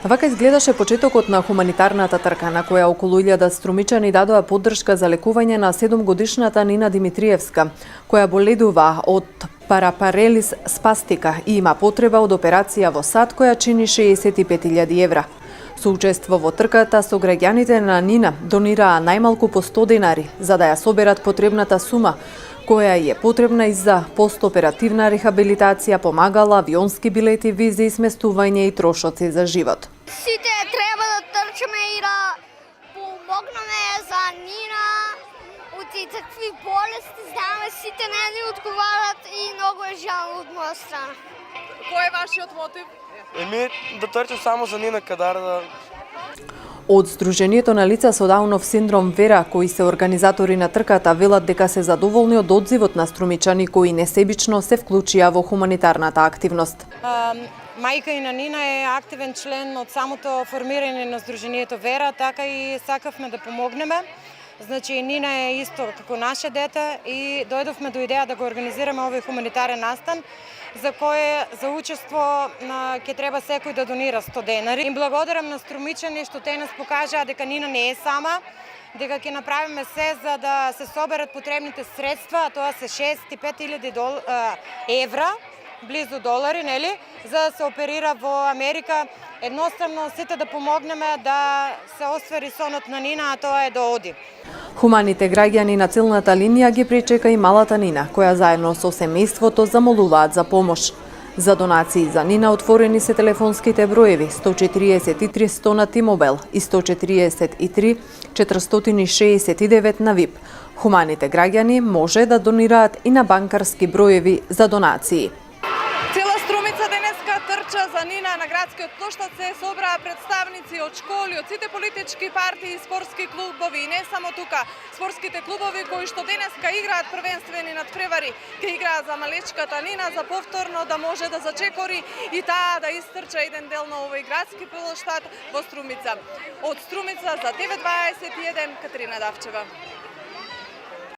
Вака изгледаше почетокот на хуманитарната трка на која околу 1000 струмичани дадоа поддршка за лекување на 7-годишната Нина Димитриевска, која боледува од парапарелис спастика и има потреба од операција во сад која чини 65.000 евра. Со учество во трката сограѓаните на Нина донираа најмалку по 100 денари за да ја соберат потребната сума, која е потребна и за постоперативна рехабилитација, помагала, авионски билети, визи, сместување и трошоци за живот. Сите треба да трчаме и да помогнеме за Нина од такви болести, знаме сите не ни одговарат и многу е жал од моја страна. Кој е вашиот мотив? Да трчам само за Нина Кадар да... Од Сдруженијето на лица со Даунов синдром Вера, кои се организатори на трката, велат дека се задоволни од одзивот на струмичани кои несебично се вклучија во хуманитарната активност. Мајка и на Нина е активен член од самото формирање на Сдруженијето Вера, така и сакавме да помогнеме. Значи, Нина е исто како наше дете и дојдовме до идеја да го организираме овој хуманитарен настан, за кое за учество ќе треба секој да донира 100 денари. Им благодарам на струмичани што те нас покажаа дека Нина не е сама, дека ќе направиме се за да се соберат потребните средства, а тоа се 65.000 евра, близу долари, нели, за да се оперира во Америка. Едноставно сите да помогнеме да се оствари сонот на Нина, а тоа е да оди. Хуманите граѓани на целната линија ги причека и малата Нина, која заедно со семејството замолуваат за помош. За донации за Нина отворени се телефонските броеви 143 100 на T-Mobile и 143 469 на VIP. Хуманите граѓани може да донираат и на банкарски броеви за донации. Трча за Нина на градскиот плоштад се собраа представници од школи, од сите политички партии и спортски клубови. И не само тука, спортските клубови кои што денеска играат првенствени надпревари, ќе играат за малечката Нина за повторно да може да зачекори и таа да истрча еден дел на овој градски плоштад во Струмица. Од Струмица за 921 Катерина Давчева.